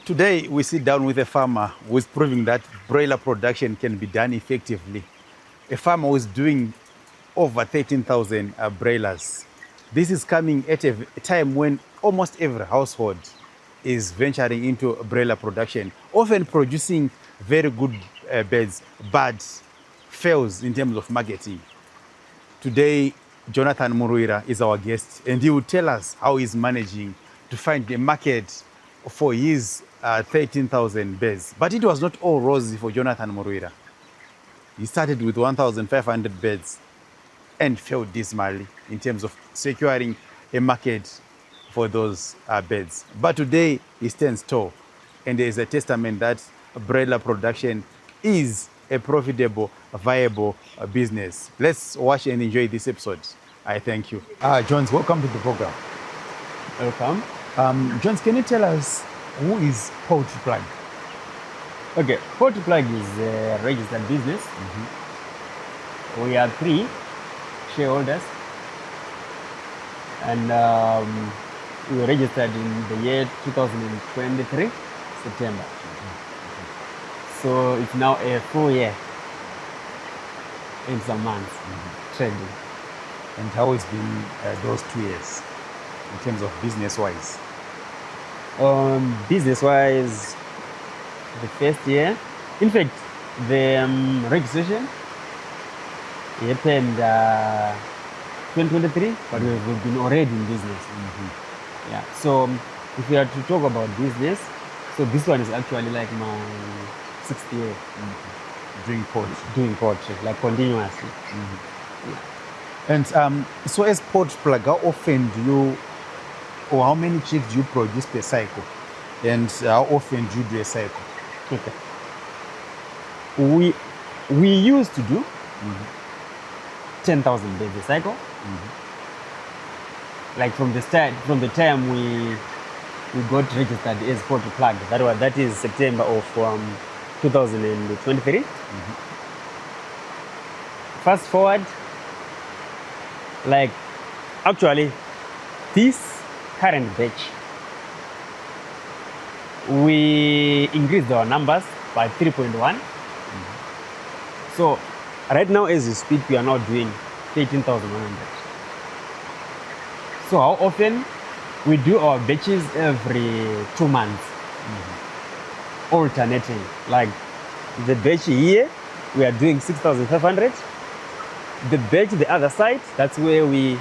Today, we sit down with a farmer who is proving that broiler production can be done effectively. A farmer who is doing over 13,000 broilers. This is coming at a time when almost every household is venturing into broiler production, often producing very good birds, but fails in terms of marketing. Today, Jonathan Murwira is our guest, and he will tell us how he's managing to find a market for his 13,000 birds. But it was not all rosy for Jonathan Murwira. He started with 1,500 birds and failed dismally in terms of securing a market for those birds. But today he stands tall, and there is a testament that broiler production is a profitable, viable business. Let's watch and enjoy this episode. I thank you. Jones, welcome to the program. Welcome. Jones, can you tell us who is Poultry Plug? Okay, Poultry Plug is a registered business. We are 3 shareholders, and we were registered in the year 2023, September. So it's now a full year in some months trading. And how has been those 2 years in terms of business-wise? Business-wise, the first year, in fact, the registration happened 2023, but we've been already in business. Yeah. So if we are to talk about business, so this one is actually like my 6th year Doing poultry. doing poultry, like continuously. And so as Poultry Plug, how often do you, or how many chicks do you produce per cycle? And how often do you do a cycle? Okay. We used to do 10,000 birds a cycle. Like from the start, from the time we got registered as Poultry Plug, that is September of 2023. Fast forward, like actually this current batch, we increased our numbers by 3.1. So right now as we speak, we are now doing 13,100. So how often? We do our batches every 2 months, alternating. Like the batch here, we are doing 6,500. The batch the other side, that's where we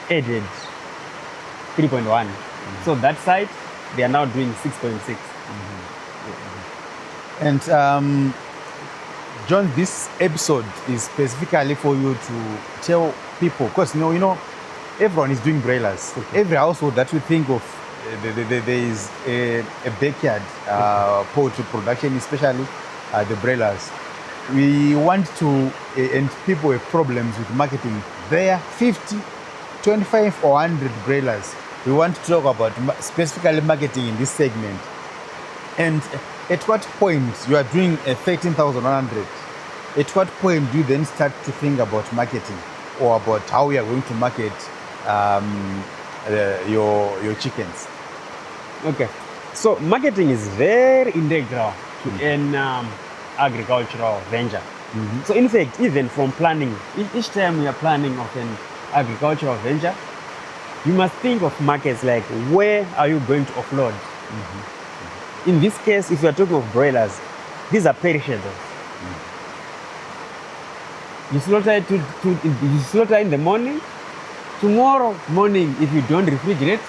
added 3.1. So that side, they are now doing 6.6. And John, this episode is specifically for you to tell people, because you know, everyone is doing broilers. Every household that you think of, there is a backyard poultry production, especially the broilers. We want to, and people have problems with marketing. There are 50, 25 or 100 broilers. We want to talk about specifically marketing in this segment. And at what point you are doing a 13,100, at what point do you then start to think about marketing or about how you are going to market your chickens? Okay, so marketing is very integral to an agricultural venture. So in fact, even from planning, each time we are planning of an agricultural venture, you must think of markets like where are you going to offload? In this case, if you are talking of broilers, these are perishables. You slaughter you slaughter in the morning. Tomorrow morning, if you don't refrigerate,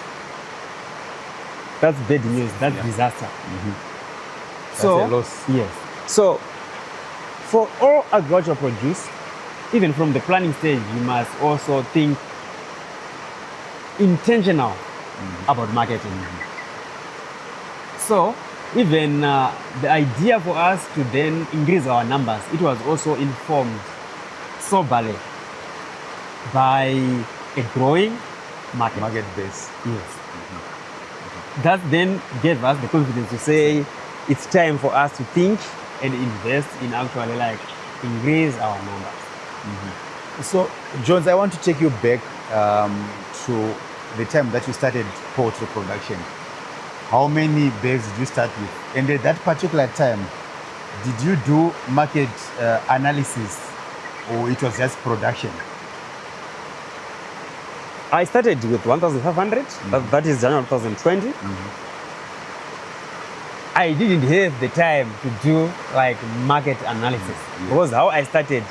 that's bad news. That's disaster. So That's a loss. yes. So for all agricultural produce, even from the planning stage, you must also think intentional about marketing. So even the idea for us to then increase our numbers, it was also informed soberly by a growing market base. Yes. That then gave us the confidence to say it's time for us to think and invest in actually like increase our numbers. So, Jones, I want to take you back to the time that you started poultry production. how many bags did you start with? And at that particular time, did you do market analysis or it was just production? I started with 1,500. That is January 2020. I didn't have the time to do like market analysis because how I started,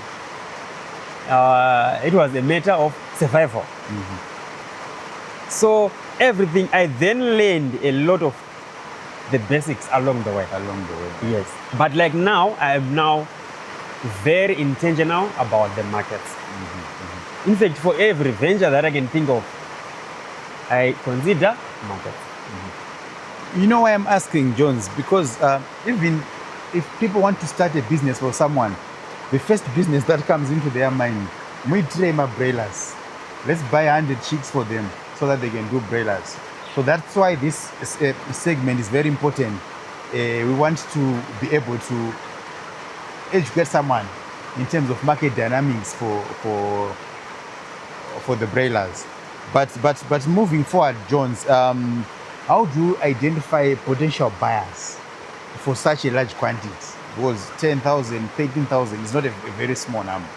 it was a matter of survival. So everything, I then learned a lot of the basics along the way. Yes. But like now, I am now very intentional about the markets. In fact, for every venture that I can think of, I consider markets. You know why I'm asking, Jones? Because even if people want to start a business for someone, the first business that comes into their mind, we train my broilers. Let's buy 100 chicks for them so that they can do broilers. So that's why this segment is very important. We want to be able to educate someone in terms of market dynamics for the broilers. But moving forward, Jones, how do you identify potential buyers for such a large quantity? Because 10,000, 13,000 is not a very small number.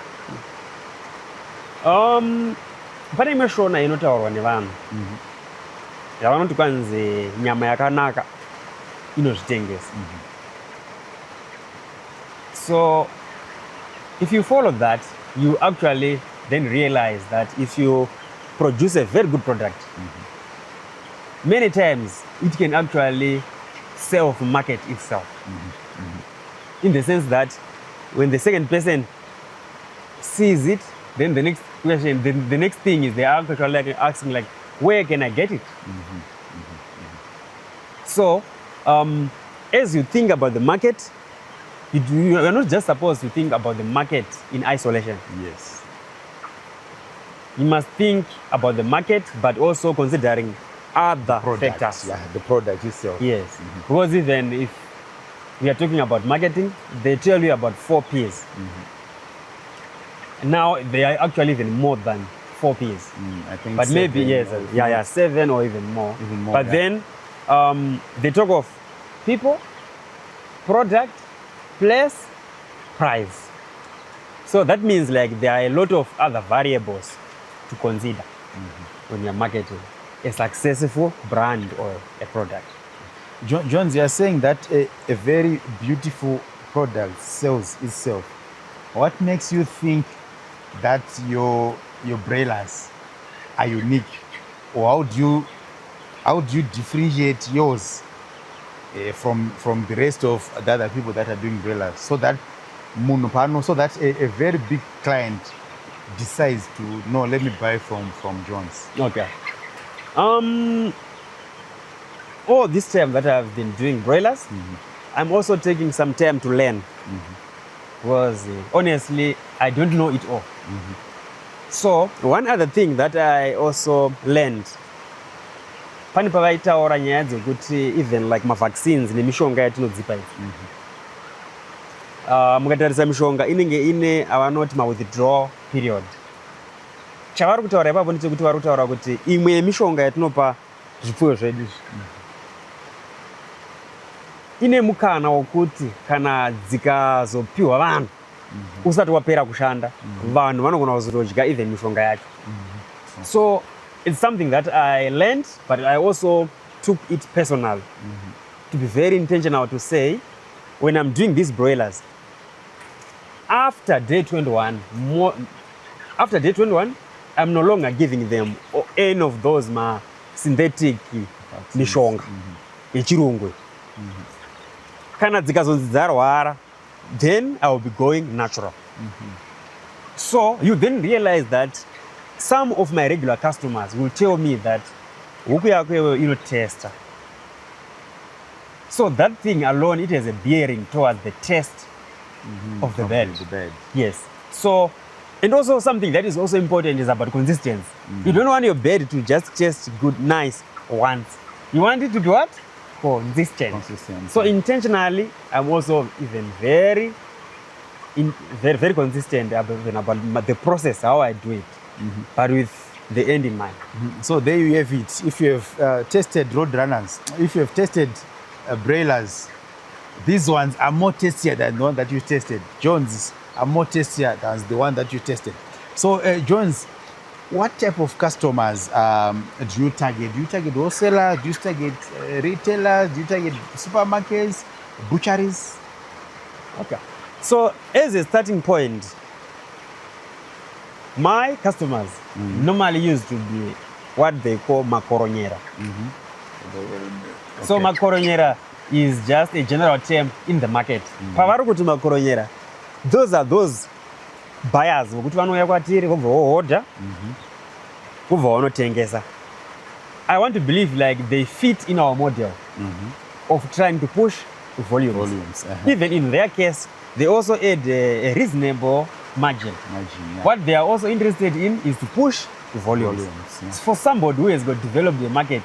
Pane imwe shona inotaurwa nevanhu yavanoti kwanzi nyama yakanaka inozvitengesa. So if you follow that, you actually then realize that if you produce a very good product, many times it can actually self-market itself. In the sense that when the second person sees it, then the next question, the next thing is they are actually like asking like, where can I get it? So as you think about the market, you are not just supposed to think about the market in isolation. Yes. You must think about the market, but also considering other factors. Yeah, the product itself. Yes. Because even if we are talking about marketing, they tell you about 4 P's. Now they are actually even more than 4 P's. I think but maybe yes, 7 or even more. But then they talk of people, product, place, price. So that means like there are a lot of other variables to consider when you're marketing a successful brand or a product. Jones, you are saying that a very beautiful product sells itself. What makes you think that your broilers are unique, or how do you differentiate yours from the rest of the other people that are doing broilers, so that a very big client decides to no, let me buy from Jones? Okay. All this time that I've been doing broilers, I'm also taking some time to learn. Because honestly, I don't know it all. So one other thing that I also learned, pani pavaitaura nyaya dzekuti even like mavaccines nemishonga yatinodzipa idzi, mukatarisa mishonga inenge ine avanoti mawithdrawal period. Chavari kutaura ipapo ndechekuti vari kutaura kuti imwe yemishonga yatinopa zvipfuyo zvedu ine mukana wokuti kana dzikazopiwa vanhu usati wapera kushanda, vanhu vanogona kuzodya even mishonga yacho. So it's something that I learned, but I also took it personal to be very intentional to say, when I'm doing these broilers, after day 21, I'm no longer giving them any of those synthetic mishonga yechirungu. Kana dzikazonzi dzarwara, then I will be going natural. So you then realize that some of my regular customers will tell me that huku yako inotesta. So that thing alone, it has a bearing towards the taste of the bird. Yes. So, and also something that is also important is about consistency. You don't want your bird to just taste good, nice once. You want it to do what? Consistent. So intentionally, I'm also even very consistent about the process, how I do it. But with the end in mind. So there you have it. If you have tested road runners, if you have tested broilers, these ones are more tastier than the one that you tested. Jones are more tastier than the one that you tested. So Jones, what type of customers do you target? Do you target wholesalers? Do you target retailers? Do you target supermarkets, butcheries? Okay. So as a starting point, my customers normally used to be what they call makoronyera. So makoronyera is just a general term in the market. Pavari kuti makoronyera, those are those buyers vokuti vanouya kwatiri vobva vohodha vobva vanotengesa. I want to believe like they fit in our model of trying to push volumes. Even in their case, they also add a reasonable margin. What they are also interested in is to push volumes. For somebody who has got developed the market,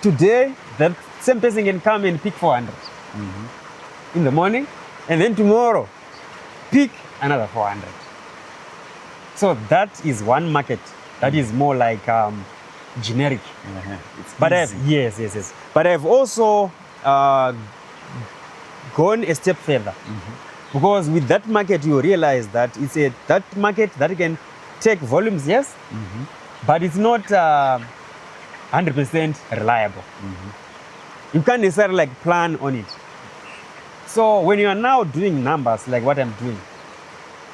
today that same person can come and pick 400 in the morning, and then tomorrow pick another 400. So that is one market that is more like generic. But yes. But I've also gone a step further. Because with that market, you realize that it's that market that can take volumes, yes, but it's not 100% reliable. You can't necessarily like plan on it. So when you are now doing numbers like what I'm doing,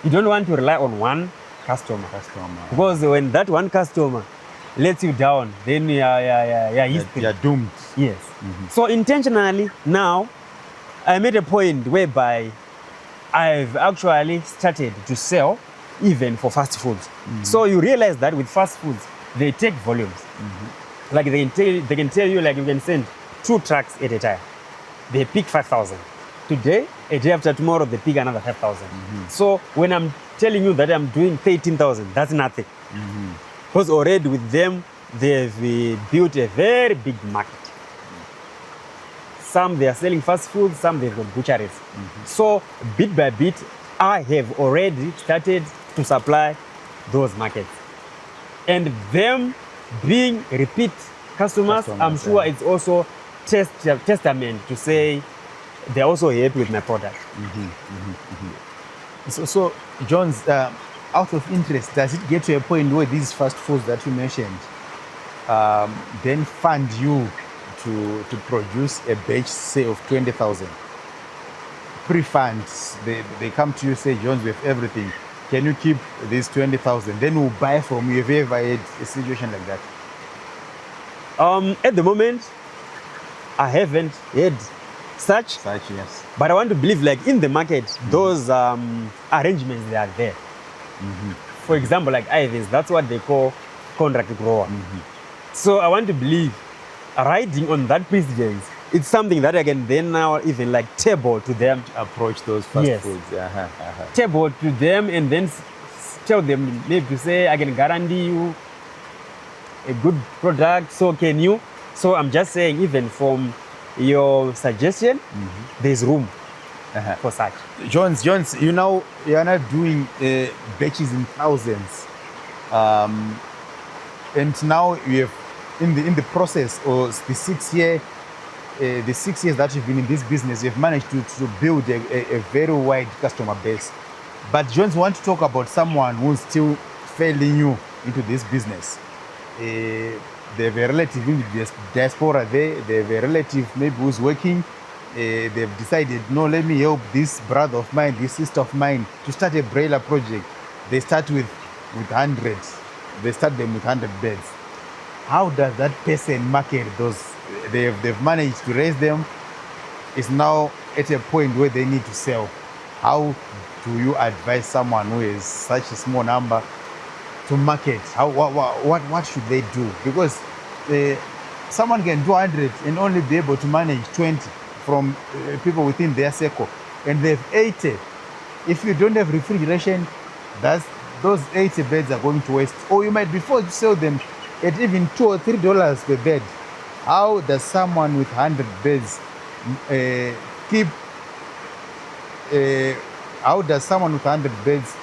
you don't want to rely on one customer. Because when that one customer lets you down, then you're doomed. Yes. So intentionally now, I'm at a point whereby I've actually started to sell even for fast foods. So you realize that with fast foods, they take volumes. Like they can tell you, like you can send 2 trucks at a time. They pick 5,000. Today, a day after tomorrow, they pick another 5,000. So when I'm telling you that I'm doing 13,000, that's nothing. Because already with them, they've built a very big market. Some they are selling fast food, some they've got butcheries. So bit by bit, I have already started to supply those markets. And them being repeat customers, I'm sure it's also testament to say they're also happy with my product. So Jones, out of interest, does it get to a point where these fast foods that you mentioned then fund you to produce a batch, say, of 20,000? Pre-funds, they come to you, say, Jones, we have everything. Can you keep these 20,000? Then we'll buy from you. Have you ever had a situation like that? At the moment, I haven't had such, yes. But I want to believe, like in the market, those arrangements, they are there. For example, like Ivy's, that's what they call contract grower. So I want to believe, riding on that precedence, it's something that I can then now even like table to them. Approach those fast foods. Table to them and then tell them, maybe to say, I can guarantee you a good product, so can you? So I'm just saying, even from your suggestion, there's room for such. Jones, you're not doing batches in thousands, and now you have in the process of the 6 years that you've been in this business, you've managed to build a very wide customer base. But Jones, want to talk about someone who's still failing you into this business. They have a relative in the diaspora there, they have a relative maybe who's working, they've decided, no, let me help this brother of mine, this sister of mine to start a broiler project. They start with hundreds. They start them with 100 beds. How does that person market those? They've managed to raise them. It's now at a point where they need to sell. How do you advise someone who is such a small number to market? What should they do? Because someone can do 100 and only be able to manage 20 from people within their circle, and they have 80. If you don't have refrigeration, those 80 beds are going to waste. Or you might be forced to sell them at even $2 or $3 per bed. How does someone with 100 beds how does someone with 100 beds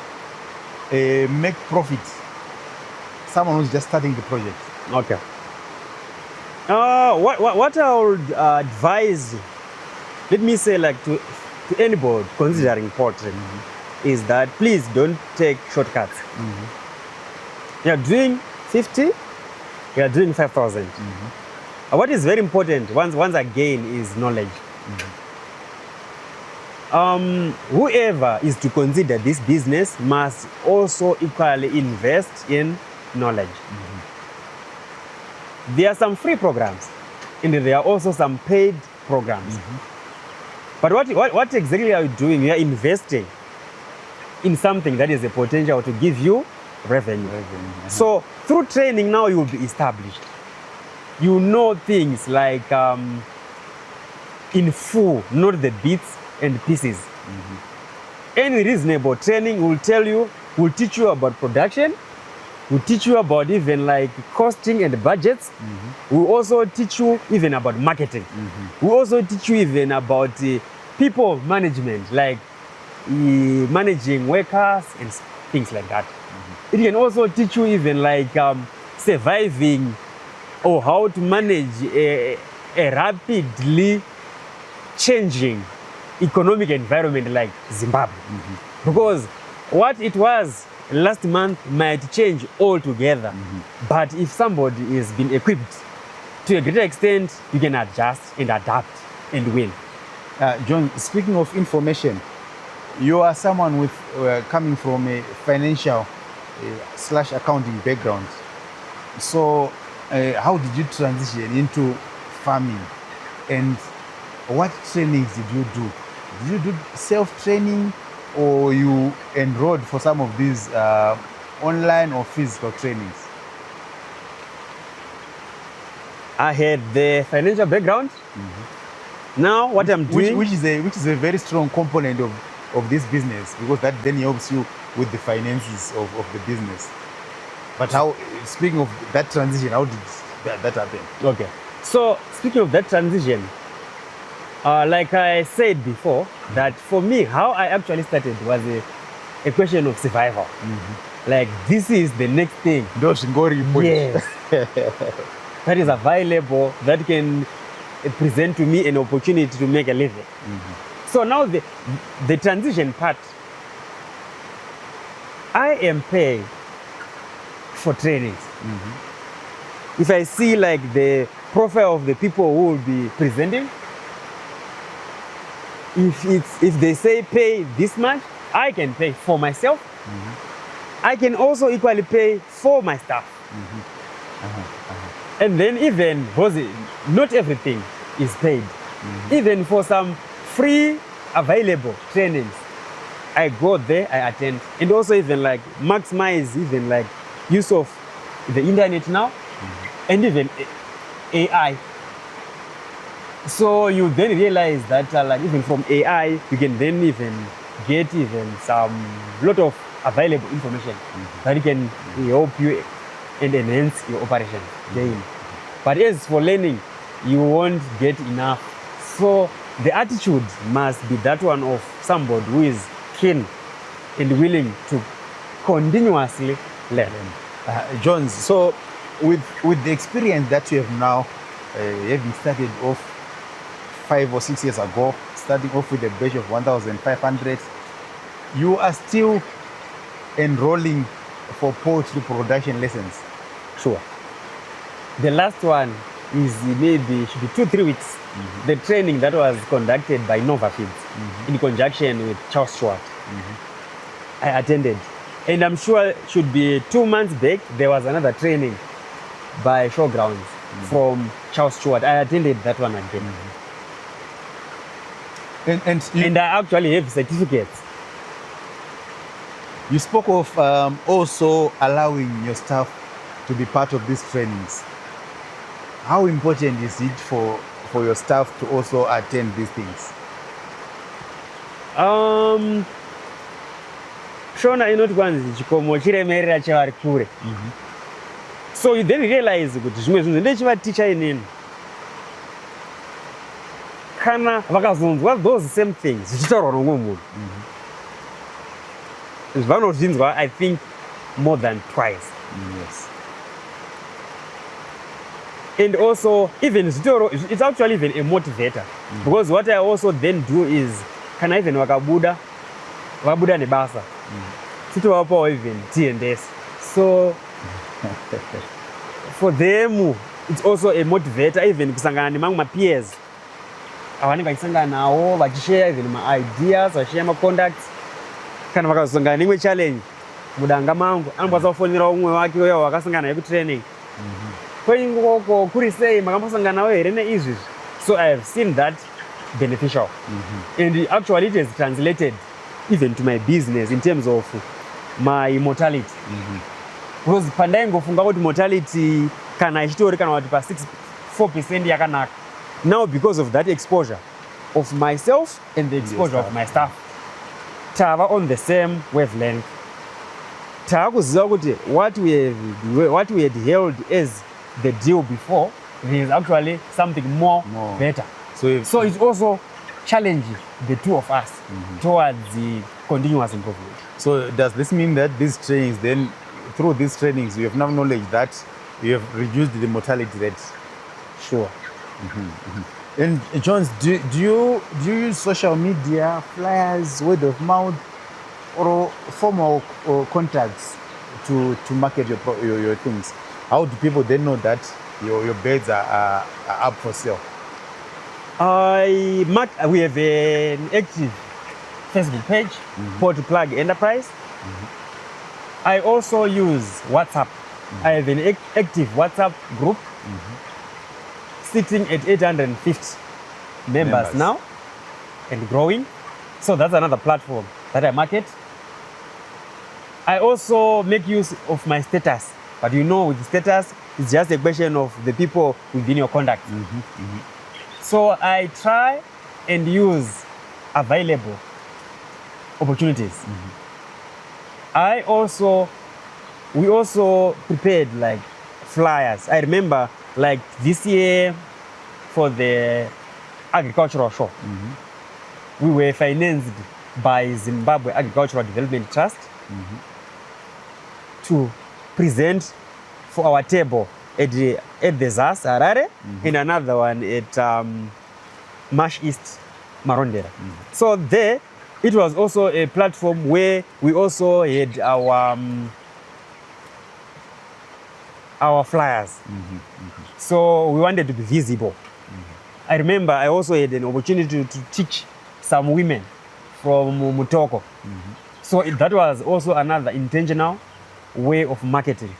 make profit someone who's just starting the project? Okay. What I would advise, let me say, like to anybody considering poultry, is that please don't take shortcuts. You're doing 50, you're doing 5,000. What is very important, once again, is knowledge. Whoever is to consider this business must also equally invest in knowledge. There are some free programs, and there are also some paid programs. But what exactly are you doing? You are investing in something that is a potential to give you revenue. So through training now you will be established. You know things like in full, not the bits and pieces. Any reasonable training will teach you about production, will teach you about even like costing and budgets. Will also teach you even about marketing. Will also teach you even about people management, like managing workers and things like that. It can also teach you even like surviving or how to manage a rapidly changing economic environment like Zimbabwe. Because what it was last month might change altogether. But if somebody is been equipped to a greater extent, you can adjust and adapt and win. John, speaking of information, you are someone with coming from a financial / accounting background. So how did you transition into farming, and what trainings did you do? Did you do self-training, or you enrolled for some of these online or physical trainings? I had the financial background. Now what I'm doing, which is a very strong component of this business, because that then helps you with the finances of the business. But how, speaking of that transition, how did that happen? Okay, so speaking of that transition, like I said before, that for me, how I actually started was a question of survival. Like, this is the next thing. Yes. That is available, that can present to me an opportunity to make a living. So now the transition part, I am paid for trainings. If I see like the profile of the people who will be presenting, if they say pay this much, I can pay for myself. I can also equally pay for my staff. And then even, not everything is paid. Even for some free available trainings, I go there, I attend. And also even like maximize even like use of the internet now, and even AI. So you then realize that like even from AI, you can then even get even some lot of available information that can help you and enhance your operation daily. But as for learning, you won't get enough. So the attitude must be that one of somebody who is keen and willing to continuously learn. Jones, so with the experience that you have now, having started off 5 or 6 years ago, starting off with a batch of 1,500, you are still enrolling for poultry production lessons? Sure. The last one is maybe should be 2-3 weeks. The training that was conducted by Nova Feeds in conjunction with Charles Stewart. I attended. And I'm sure it should be 2 months back, there was another training by Showgrounds from Charles Stewart. I attended that one again. And I actually have certificates. You spoke of also allowing your staff to be part of these trainings. How important is it for your staff to also attend these things? Shona inoti kwanzi chikomo chiremerera chevari kure. So you then realize kuti zvimwe zvinhu ndechivaticha inini. Kana vakazonzwa those same things zvichitaurwa nomwe munhu, vanozvinzwa I think more than twice. And also, even Zitoro, it's actually even a motivator. Because what I also then do is, can I even wakabuda nebasa. Sitowapo even T&S. So, for them, it's also a motivator, even kusangana among my peers. Awanenge vachisangana nawo, vachishare even my ideas, vachishare my contacts. Kana vakazosangana neimwe challenge, mudanga mangu, anokwanisa kufonera umwe wake uyo wakasangana naye kutraining. Kweingoko kuri sei makambosangana nawo here neizvi. So I have seen that beneficial. And actually it has translated even to my business in terms of my mortality. Because pandaingofunga kuti mortality kana ichitori kana kuti pa 4% yakanaka. Now because of that exposure of myself and the exposure of my staff, tava on the same wavelength. Takuziva kuti what we had held as the deal before, there is actually something more better. So it's also challenging the two of us towards the continuous improvement. So does this mean that these trainings, then through these trainings, you have now knowledge that you have reduced the mortality rate? Sure. And Jones, do you use social media, flyers, word of mouth, or formal contacts to market your things? How do people then know that your beds are up for sale? We have an active Facebook page, Port Plug Enterprise. I also use WhatsApp. I have an active WhatsApp group sitting at 850 members now and growing. So that's another platform that I market. I also make use of my status. But you know, with status, it's just a question of the people within your contact. So I try and use available opportunities. We also prepared like flyers. I remember like this year for the agricultural show, we were financed by Zimbabwe Agricultural Development Trust to present for our table at the ZAS Harare and another one at Mash East Marondera. So there, it was also a platform where we also had our flyers. So we wanted to be visible. I remember I also had an opportunity to teach some women from Mutoko. So that was also another intentional way of marketing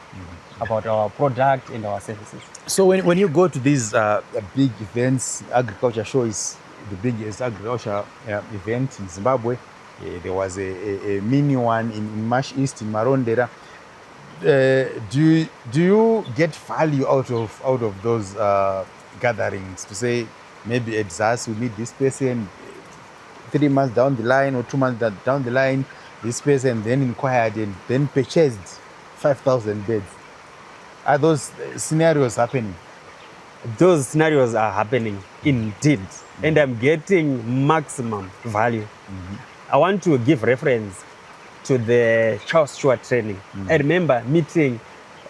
about our product and our services. So when you go to these big events, agriculture show is the biggest agriculture event in Zimbabwe. There was a mini one in Mash East in Marondera. Do you get value out of those gatherings to say maybe at ZAS we meet this person 3 months down the line or 2 months down the line, this person then inquired and then purchased 5,000 beds? Are those scenarios happening? Those scenarios are happening indeed, and I'm getting maximum value. I want to give reference to the Charles Stewart training. I remember meeting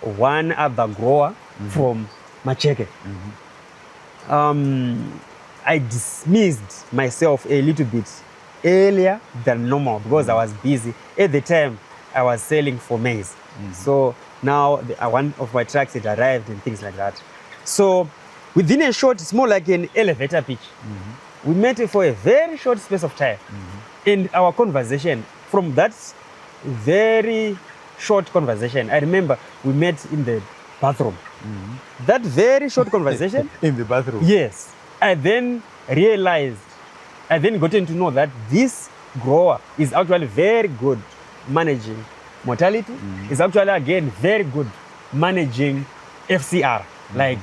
one other grower from Macheke. I dismissed myself a little bit earlier than normal because I was busy. At the time, I was selling for maize. So now one of my trucks had arrived and things like that. So within a short, it's more like an elevator pitch. We met for a very short space of time. And our conversation, from that very short conversation, I remember we met in the bathroom. That very short conversation. In the bathroom? Yes. I then gotten to know that this grower is actually very good managing mortality. Is actually, again, very good managing FCR, like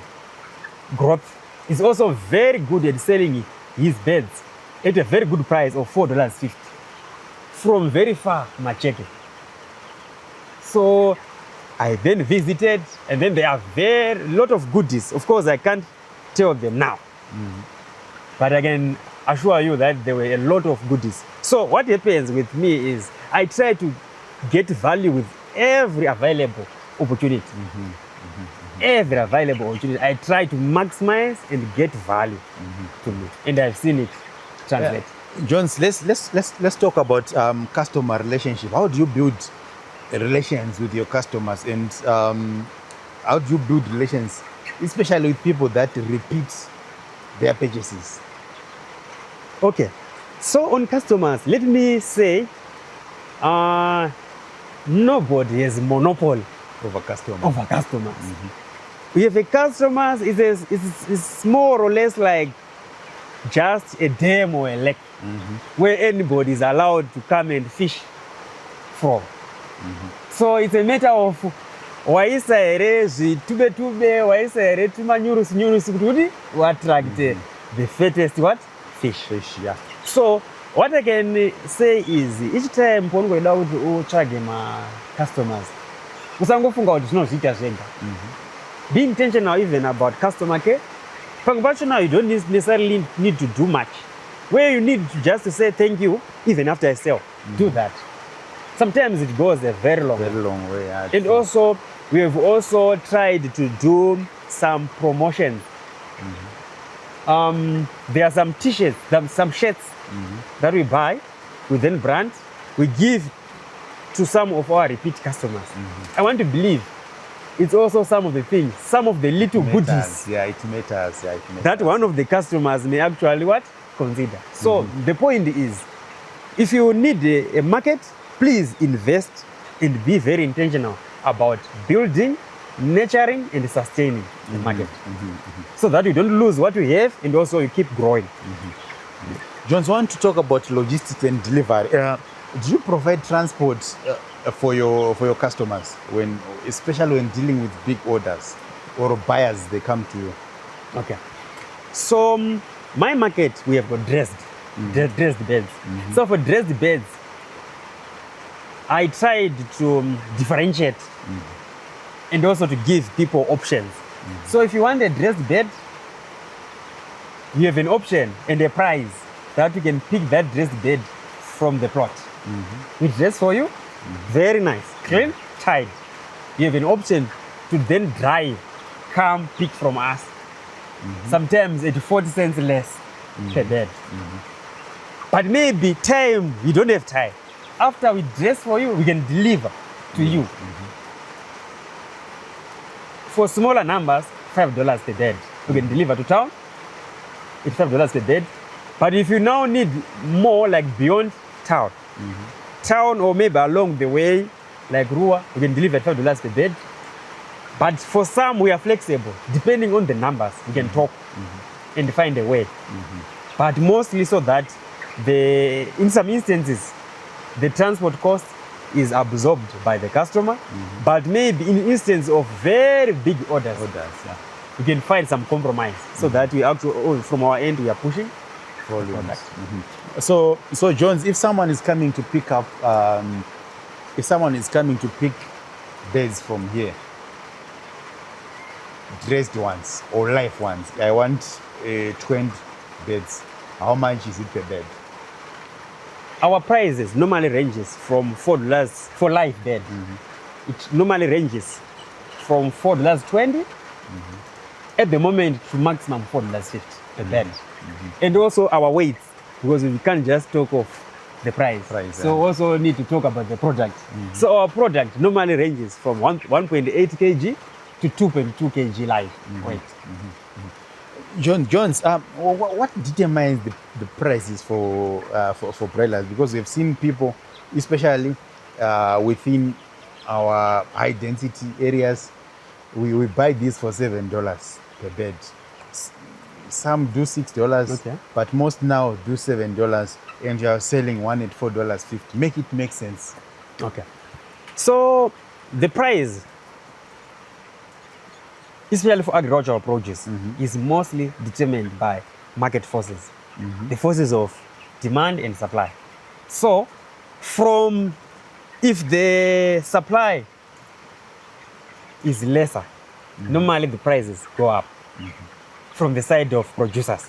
growth. Is also very good at selling his beds at a very good price of $4.50 from very far Macheke. So I then visited, and then there are a lot of goodies. Of course, I can't tell them now. But I can assure you that there were a lot of goodies. So what happens with me is I try to get value with every available opportunity. every available opportunity. I try to maximize and get value to me, and I've seen it translate. Jones, let's talk about customer relationship. How do you build relations with your customers, and how do you build relations, especially with people that repeat their purchases? Okay, so on customers, let me say, nobody has monopoly Over customers. over customers. We have a customers is more or less like just a dam or a lake where anybody is allowed to come and fish from. So it's a matter of waisa here zvitube waisa here tumanyurusi kuti attract the fattest what fish. Yeah. So what I can say is each time paungoida kuti utsvage ma-customers usangofunga kuti zvinozviita zvega. Be intentional even about customer care. Pamwe pacho now you don't necessarily need to do much. Where you need to just to say thank you even after I sell, do that. Sometimes it goes a very long way. Yeah, and also we have also tried to do some promotions. There are some t-shirts, some shirts that we buy, we then brand, we give to some of our repeat customers. I want to believe it's also some of the things, some of the little goodies it matters. that one of the customers may actually what? Consider. So the point is, if you need a market, please invest and be very intentional about building, nurturing and sustaining the market so that you don't lose what you have and also you keep growing. Jones, I want to talk about logistics and delivery. Do you provide transport for your customers, especially when dealing with big orders or buyers, they come to you? Okay. So my market, we have got dressed beds. So for dressed beds, I tried to differentiate and also to give people options. So if you want a dressed bed, you have an option and a price that you can pick that dressed bed from the plot. We dress for you, very nice, clean, tight. You have an option to then drive, come pick from us. Sometimes at 40 cents less per bed. But maybe time, you don't have time. After we dress for you, we can deliver to you. For smaller numbers, $5 per bed. We can deliver to town, it's $5 per bed. But if you now need more, like beyond town, town or maybe along the way, like Rua, we can deliver at $5 per bed. But for some, we are flexible. Depending on the numbers, we can talk and find a way. But mostly so that in some instances, the transport cost is absorbed by the customer. But maybe in instance of very big orders, we can find some compromise so that we actually, from our end, we are pushing volumes. So Jones, if someone is coming to pick up, beds from here, dressed ones or live ones, I want 20 beds. How much is it per bed? Our prices normally ranges from $4 for live bed. It normally ranges from $4.20 at the moment to maximum $4.50 per bed. And also our weight, because we can't just talk of the price. So also need to talk about the product. So our product normally ranges from 1.8 kg to 2.2 kg live weight. Jones, what determines the prices for broilers? Because we've seen people, especially within our high density areas, we buy this for $7 per bed. Some do $6, but most now do $7, and you are selling one at $4.50. Make it make sense. Okay. So the price, especially for agricultural produce, is mostly determined by market forces, the forces of demand and supply. So, if the supply is lesser, normally the prices go up from the side of producers.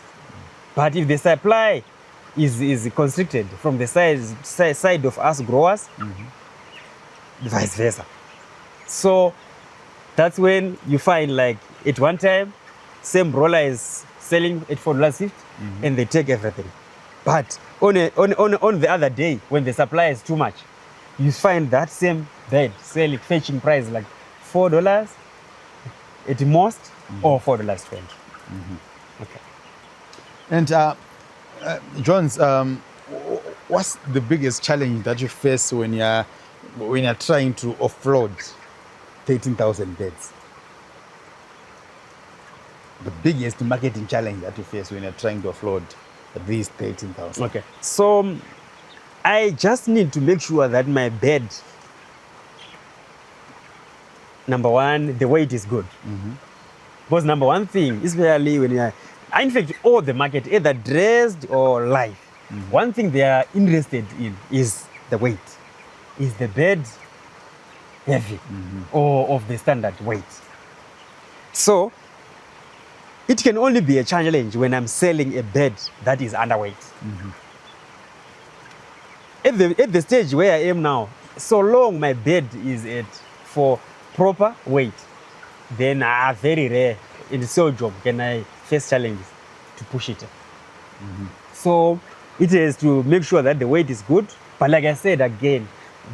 But if the supply is constricted from the side of us growers, vice versa. So, That's when you find like at one time, same broiler is selling at $4.50 and they take everything. But on the other day, when the supply is too much, you find that same bed selling, fetching price like $4 at most or $4.20. Okay. And Jones, what's the biggest challenge that you face when you're trying to offload 13,000 beds? The biggest marketing challenge that you face when you're trying to offload these 13,000. Okay. So I just need to make sure that my bed, number one, the weight is good. Because number one thing, especially when you're, in fact, all the market, either dressed or live, one thing they are interested in is the weight. Is the bed heavy or of the standard weight? So it can only be a challenge when I'm selling a bed that is underweight. At the stage where I am now, so long my bed is for proper weight, then very rare in the sale job can I face challenges to push it. So it is to make sure that the weight is good. But like I said again,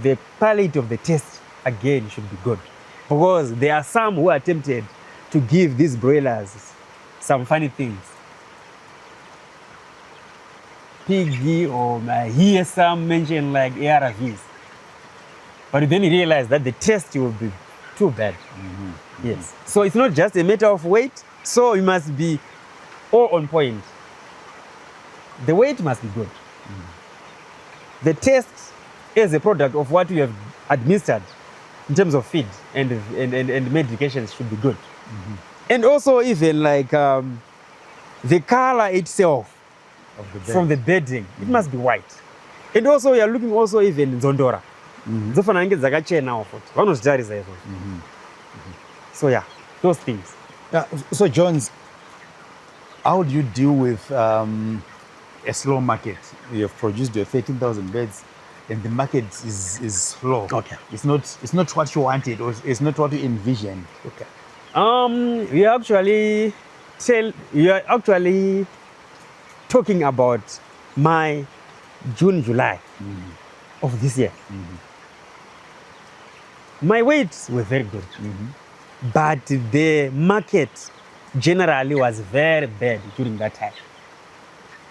the palate of the taste again should be good. Because there are some who are tempted to give these broilers some funny things. Piggy, or I hear some mention like ARVs. But then you realize that the taste will be too bad. Yes. So it's not just a matter of weight. So you must be all on point. The weight must be good. The taste is a product of what you have administered in terms of feed and medications should be good. And also even like the color itself Of the bed. from the bedding, it must be white. And also you're looking also even Zondora. Zofana nge dzakachena futhi. Vanozvitarisa izvozvo. So yeah, those things. Yeah, so Jones, how do you deal with a slow market? You have produced your 13,000 beds and the market is slow. Okay. It's not what you wanted or it's not what you envisioned. Okay. We are actually talking about my June, July of this year. My weights were very good, but the market generally was very bad during that time.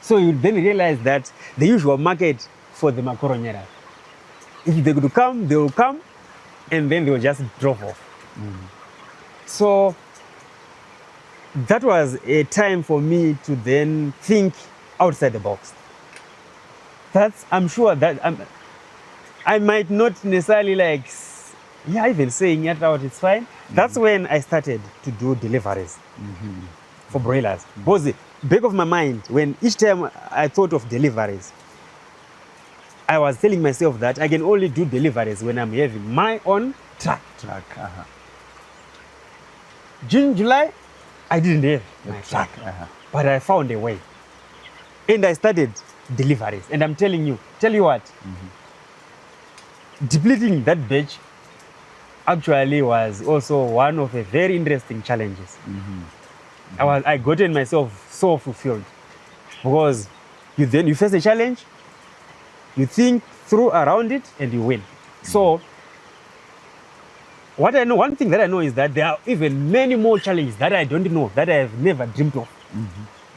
So you then realize that the usual market for the macaronera, if they could come, they will come, and then they will just drop off. So that was a time for me to then think outside the box. I'm sure that I might not necessarily like, even saying it out, it's fine. That's when I started to do deliveries for broilers. Because the back of my mind, when each time I thought of deliveries, I was telling myself that I can only do deliveries when I'm having my own truck. June, July, I didn't have my truck, but I found a way. And I started deliveries. And I'm telling you what, depleting that batch actually was also one of the very interesting challenges. I gotten myself so fulfilled because you face a challenge, you think through around it, and you win. So what I know, one thing that I know is that there are even many more challenges that I don't know, that I have never dreamed of.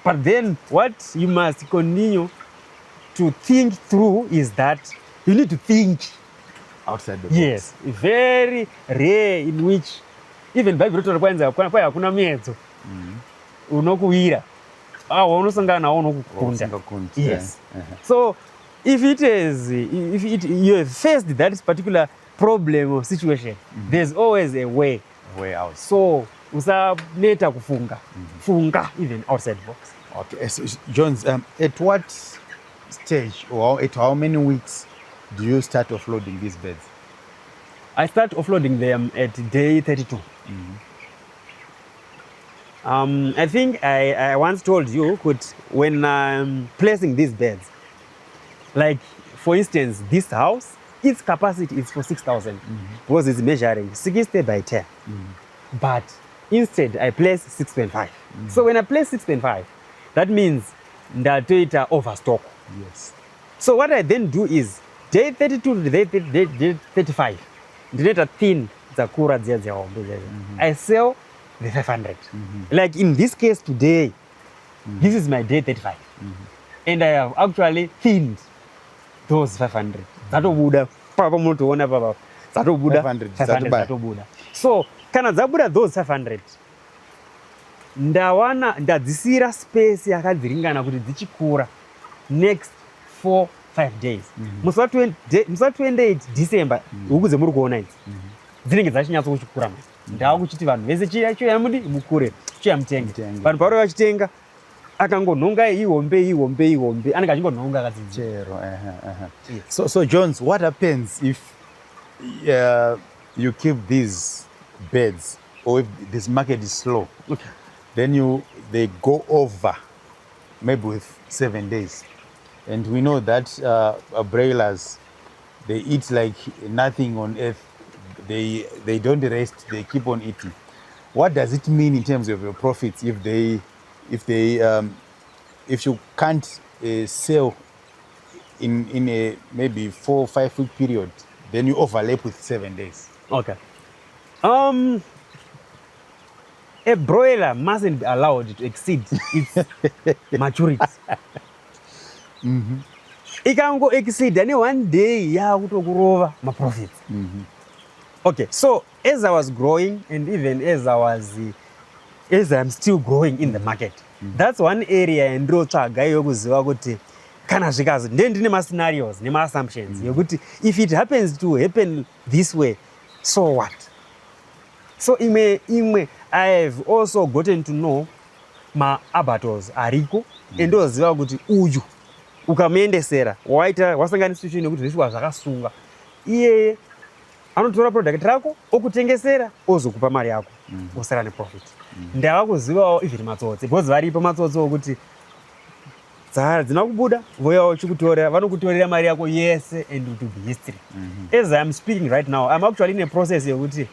But then what you must continue to think through is that you need to think Outside the box. yes, very rare in which even Bible kwanza kwaya hakuna miedzo unokuwira unosangana nawo unokukunda. Yes. So if you have faced that particular problem or situation, there's always a way out. So usaneta kufunga funga even outside box. Okay, so Jones, at what stage or at how many weeks do you start offloading these beds? I start offloading them at day 32. I think I once told you, when I'm placing these beds, like for instance, this house, its capacity is for 6,000 because it's measuring 60 by 10. but instead I place 6.5. So when I place 6.5, that means ndatoita overstock. Yes. So what I then do is day 32 to day 35, ndinoita thin dzakura dziya dzehombe. I sell the 500. Like in this case today, this is my day 35. And I have actually thinned those 500. Zatobuda papa munotoona papa. Zatobuda 500 zatobuda. So kana dzabuda those 500, ndadzisira space yakadziringana kuti dzichikura next 4-5 days. Musi 28 December huku dzemuri kuona idzi dzinenge dzachinyatsa kuchikura. Ndakuchiti vanhu vese chiya mudi mukure chiya mutenge. Vanhu pauro vachitenga akangonhonga ihombe anenge achingonhonga akadzichero. So Jones, what happens if you keep these beds, or if this market is slow? Okay. Then they go over maybe with 7 days, and we know that broilers, they eat like nothing on earth. They don't rest, they keep on eating. What does it mean in terms of your profits if you can't sell in a maybe 4 or 5 week period, then you overlap with 7 days? Okay. A broiler mustn't be allowed to exceed its maturity. Ikango exceed any 1 day yakutokurova my profits. Okay, so as I was growing, and even as I'm still growing in the market, that's one area and ndotsvaga yokuziva kuti kana zvikazi ndine ma-scenarios nema-assumptions yokuti if it happens to happen this way, so what? So imwe I have also gotten to know ma-abattoirs ariko, and ndoziva kuti uyu ukamuendesera wasangana situation yokuti zvishuwa zvakasunga, iyeye anotora product rako okutengesera ozokupa mari yako osara neprofit. Ndava kuzivawo even matsotsi, because varipo matsotsi okuti dzina kubuda voya uchikutorera, vanokutorera mari yako yese and it will be history. As I am speaking right now, I'm actually in a process yokuti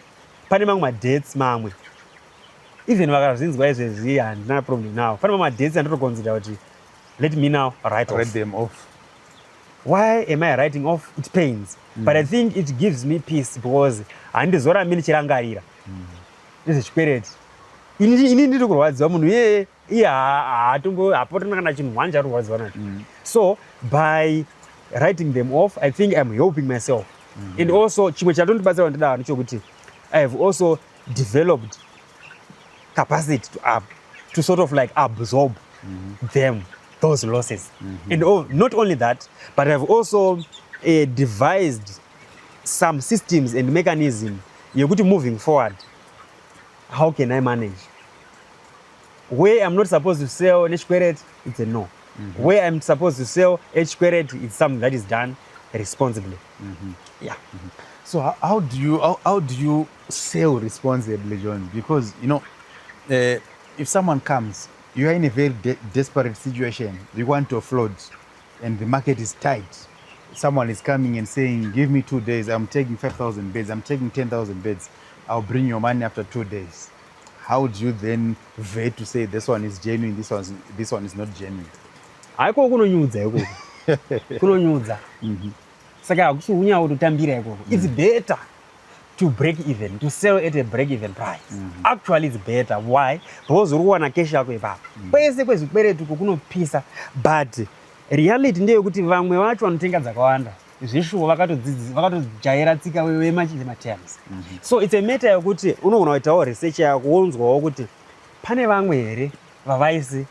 pane mamwe ma-dates mamwe, even vakazvinzwa izvezvi handina problem now, pane mamwe ma-dates andotoconsider kuti let me now write them off. Why am I writing off? It pains. But I think it gives me peace because handizoramba ndichirangarira nezvechikwereti. Ini ndiri kurwadziwa munhu iye hapotona kana chinhu wanje ari kurwadziwa nacho. So by writing them off, I think I'm helping myself. And also chimwe chatondibatsira ndidaro ndechokuti I have also developed capacity to sort of like absorb those losses. And not only that, but I've also devised some systems and mechanisms. You're going to moving forward. How can I manage? Where I'm not supposed to sell H squared, it's a no. Where I'm supposed to sell H squared, it's something that is done responsibly. Yeah. So how do you sell responsibly, John? Because if someone comes, you are in a very desperate situation. You want to offload, and the market is tight. Someone is coming and saying, give me 2 days, I'm taking 5,000 beds, I'm taking 10,000 beds, I'll bring your money after 2 days. How do you then vet to say this one is genuine, this one is not genuine? Aiko kunonyudza ikoko. Kunonyudza. Saka akusuhunya kutotambira ikoko. It's better to break even, to sell at a break even price. Actually it's better. Why? Because uri kuwana cash yako ipapo. Kwese kwezvikweretu kunopisa, but reality ndeyekuti vamwe vacho vanotenga dzakawanda. Zvishuwa vakatojaira tsika vematerms. So it's a matter yokuti unogona kuitawo research yako wonzwawo kuti pane vamwe here vavaisi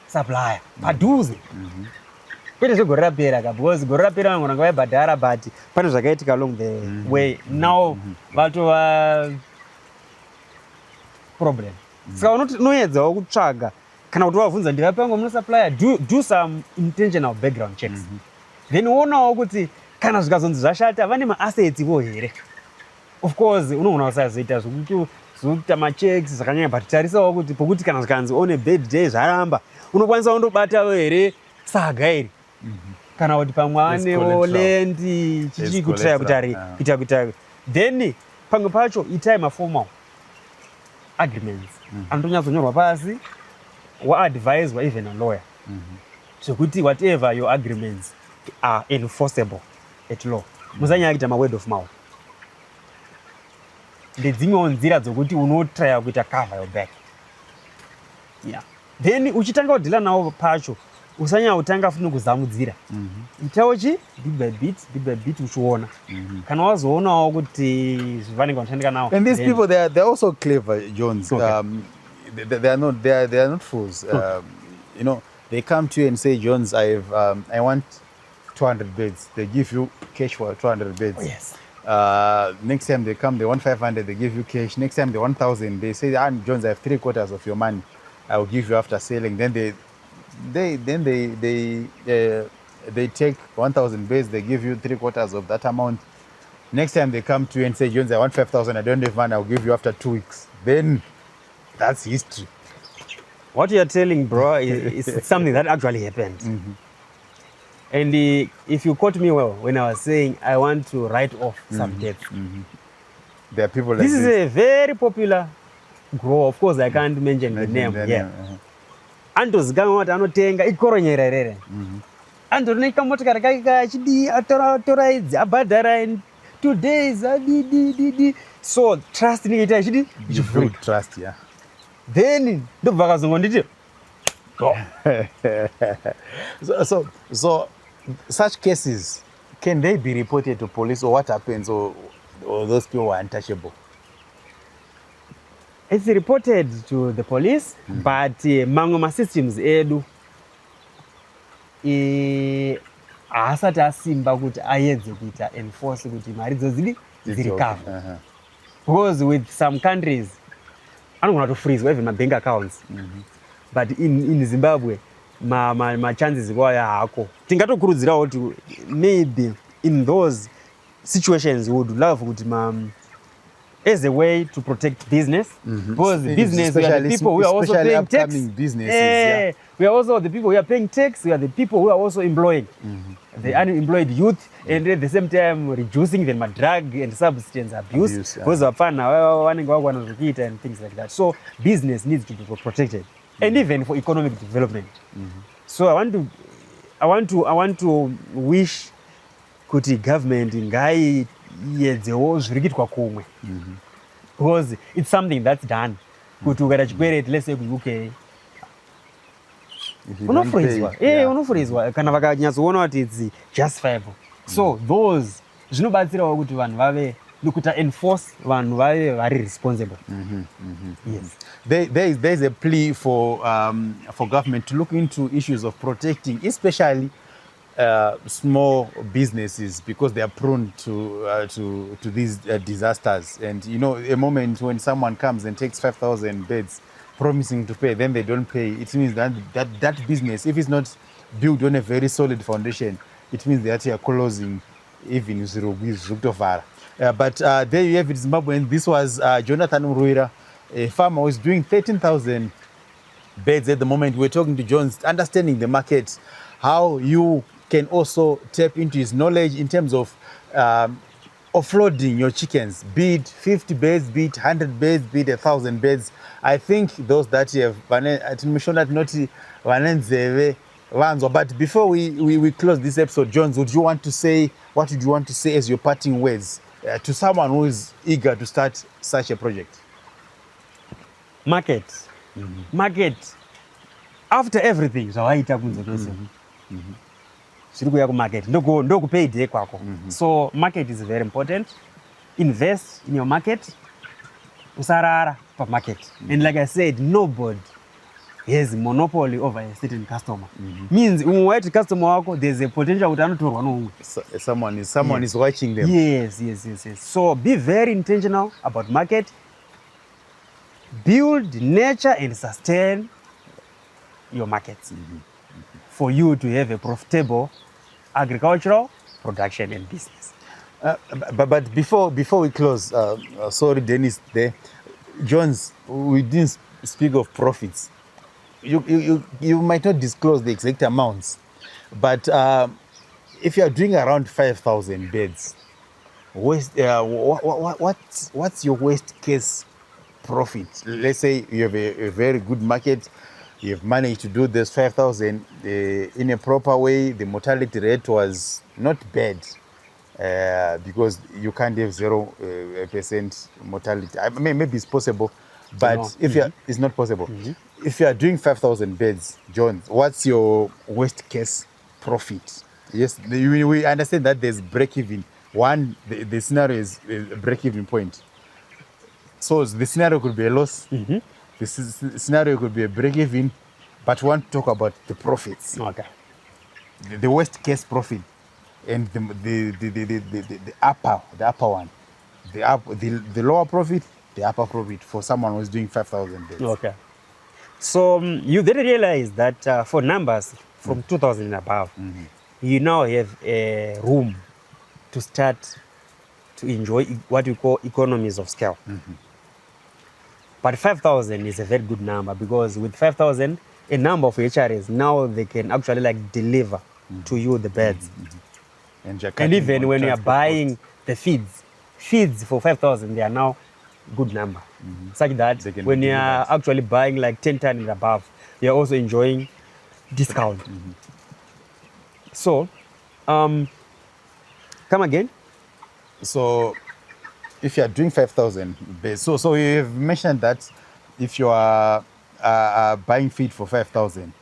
supplier padhuze. Kwete zvegore rapera ka, because gore rapera vamwe vanga vaibhadhara, but pane zvakaitika along the way. Now vatova problem. Saka unoedzawo kutsvaga kana kuti wavhunza ndivapangwa muno supplier, do some intentional background checks. Then uonawo kuti kana zvikazonzi zvashata vane ma-assets vo here. Of course unogona kusazoita zvokuita machecks zvakanyanya, but tarisawo kuti pokuti kana zvikanzi one bad day zvaramba, unokwanisa kundobatawo here saga iri. Kana kuti pamwe anewo lendi chichikutira kuti kuita. Then pamwe pacho itai maformal. agreements anotonyatsanyorwa pasi waadviswa even a lawyer zvekuti whatever your agreements are enforceable at law musanyanya kuita maword of mouth ndedzimwewo nzira dzokuti unotraya kuita cover your back. Yeah. Then uchitanga kudhila nawo pacho usanyanya kutanga futi kuzamudzira itawo chi bit by bit uchiona kana wazoonawo kuti zvivanenge vanoshandika nawo. And these people they're also clever, Jones. Okay. They are not fools. You know, they come to you and say, Jones, I want 200 beds. They give you cash for 200 beds. Oh, yes. Next time they come, they want 500. They give you cash. Next time they want 1,000. They say, Jones, I have 3/4 of your money. I will give you after selling. Then they take 1,000 beds. They give you 3/4 of that amount. Next time they come to you and say, Jones, I want 5,000. I don't have money. I'll give you after 2 weeks. Then that's history. What you're telling, bro, is something that actually happened. And if you caught me well when I was saying I want to write off some debts. There are people like this. This is a very popular grower. Of course, I can't mention the name. Yeah. Andozikamwa kuti anotenga ikoronyera rere. Andorinoita motokari kake kachidi atora idzi abhadhara in 2 days adidi. So trust inoita ichidi build trust, yeah. Then ndobva akazongonditi so such cases, can they be reported to police, or what happens, or those people are untouchable? It's reported to the police, but mamwe masystems edu haasati asimba kuti aedze kuita enforce kuti mari dzozidi dziri cover. Because with some countries anogona to freeze even my bank accounts. But in Zimbabwe my chances kwaya hako tingatokurudzirawo kuti maybe in those situations we would love kuti as a way to protect business, because business, we are the people who are also paying tax. We are also the people who are paying tax. We are the people who are also employing the unemployed youth, and at the same time reducing the drug and substance abuse. Because of fun and things like that. So business needs to be protected, and even for economic development. So I want to wish kuti government ngai yedzewo zvirikuitwa kumwe, because it's something that's done. Kuti ukaita chikwereti, let's say ku-UK unofurizwa kana vakanyatsoona kuti it's justifiable. So those zvinobatsirawo kuti vanhu vave nokuita enforce vanhu vave vari responsible. Yes. There's a plea for government to look into issues of protecting, especially small businesses, because they are prone to these disasters. And you know, a moment when someone comes and takes 5,000 beds promising to pay, then they don't pay, it means that business, if it's not built on a very solid foundation, it means that you are closing even but there you have it, Zimbabwe. And this was Jonathan Murwira, a farmer who is doing 13,000 beds at the moment. We're talking to Jones, understanding the market, how you can also tap into his knowledge in terms of offloading your chickens, be it 50 beds, be it 100 beds, be it 1,000 beds. I think those that you have, but before we close this episode, Jones, what would you want to say as your parting words to someone who is eager to start such a project? Market. After everything, market. No pay day kwako. So market is very important. Invest in your market. Usarara for market. And like I said, nobody has monopoly over a certain customer. Means when customer wako, there's a potential someone is watching them. Yes. So be very intentional about market. Build, nurture, and sustain your markets for you to have a profitable agricultural production and business. But before we close, sorry, Dennis, there, Jones, we didn't speak of profits. You might not disclose the exact amounts, but if you are doing around 5,000 beds, what's your worst case profit. Let's say you have a very good market, you have managed to do this 5,000 in a proper way. The mortality rate was not bad because you can't have 0% mortality. I mean, maybe it's possible, but No. if it's not possible. If you are doing 5,000 beds, John, what's your worst case profit? Yes, we understand that there's break-even. One, the scenario is a break-even point. So the scenario could be a loss. The scenario could be a break-even, but we want to talk about the profits. Okay. The worst case profit, and the upper one, the lower profit, the upper profit for someone who's doing 5,000 beds. Okay. So you then realize that for numbers from 2,000 and above, you now have a room to start to enjoy what we call economies of scale. But 5,000 is a very good number because with 5,000, a number of HRAs, now they can actually like deliver to you the beds. And even when you are buying the feeds for 5,000, they are now good number. Such that when you are actually buying like 10 ton and above, you are also enjoying discount. So, come again? So, if you are doing 5,000 beds, so you have mentioned that if you are buying feed for 5,000,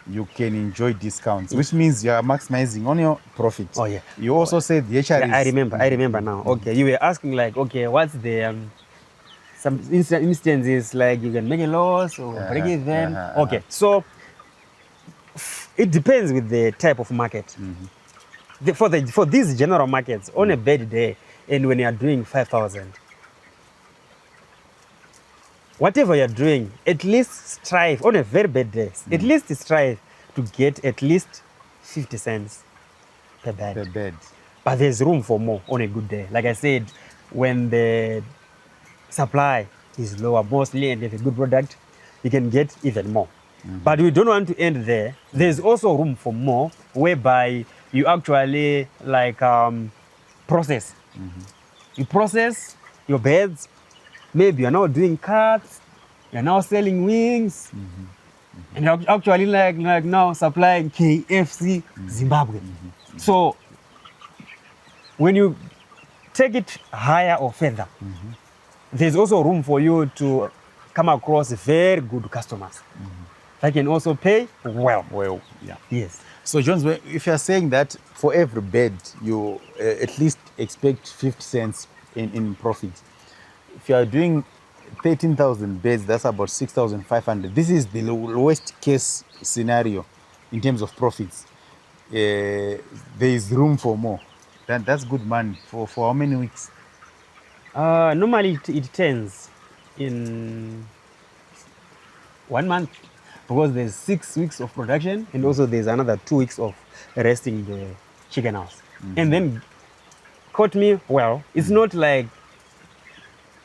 you can enjoy discounts, which means you are maximizing on your profit. Oh yeah. You also said the HRAs. Yeah, I remember now. Okay, you were asking like, okay, what's the some instances like you can make a loss or break even. Okay, so it depends with the type of market. For these general markets, on a bad day, and when you are doing 5,000, whatever you're doing, at least strive on a very bad day. At least strive to get at least 50 cents per bed. Per bed. But there's room for more on a good day. Like I said, when the supply is lower mostly and you have a good product, you can get even more. But we don't want to end there. There's also room for more, whereby you actually like process. You process your beds. Maybe you're now doing cuts, you're now selling wings, and you're actually like now supplying KFC Zimbabwe. So when you take it higher or further, there's also room for you to come across very good customers that can also pay well. Well, yeah. Yes. So, Jones, if you're saying that for every bed, you at least expect 50 cents in profit. If you are doing 13,000 beds, that's about 6,500. This is the lowest case scenario in terms of profits. There is room for more. That's good money. For how many weeks? Normally it turns in 1 month because there's 6 weeks of production and also there's another 2 weeks of resting the chicken house. And then, quote me well, it's not like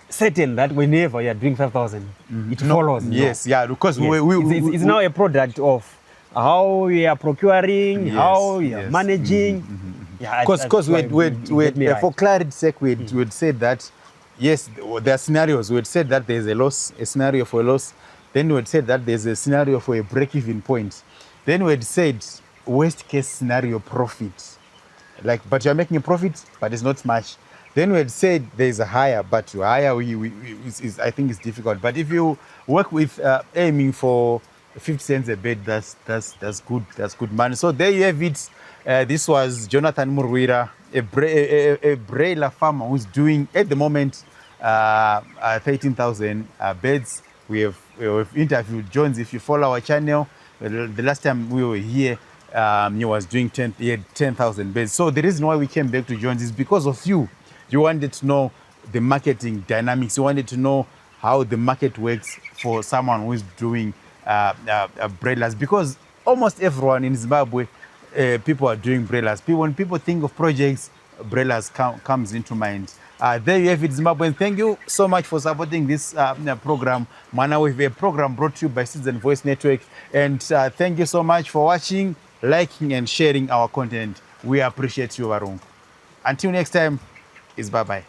certain that whenever you're doing 5,000, it follows. Yes, yeah, because Yes. It's now a product of how you are procuring, how you are managing. Because for clarity's sake, we'd said that, yes, there are scenarios. We'd said that there's a loss, a scenario for a loss. Then we'd said that there's a scenario for a break-even point. Then we'd said worst case scenario profit. Like, but you're making a profit, but it's not much. Then we had said there's a higher, but higher I think it's difficult. But if you work with aiming for 50 cents a bed, that's good. That's good money. So there you have it. This was Jonathan Murwira, a broiler farmer who's doing at the moment 13,000 beds. We have interviewed Jones. If you follow our channel, the last time we were here, he was doing 10,000 beds. So the reason why we came back to Jones is because of you. You wanted to know the marketing dynamics. You wanted to know how the market works for someone who is doing broilers. Because almost everyone in Zimbabwe, people are doing broilers. When people think of projects, broilers comes into mind. There you have it, Zimbabwe. Thank you so much for supporting this program. Mwana Wevhu, a program brought to you by Citizen Voice Network. And thank you so much for watching, liking, and sharing our content. We appreciate you, Varung. Until next time, is bye-bye.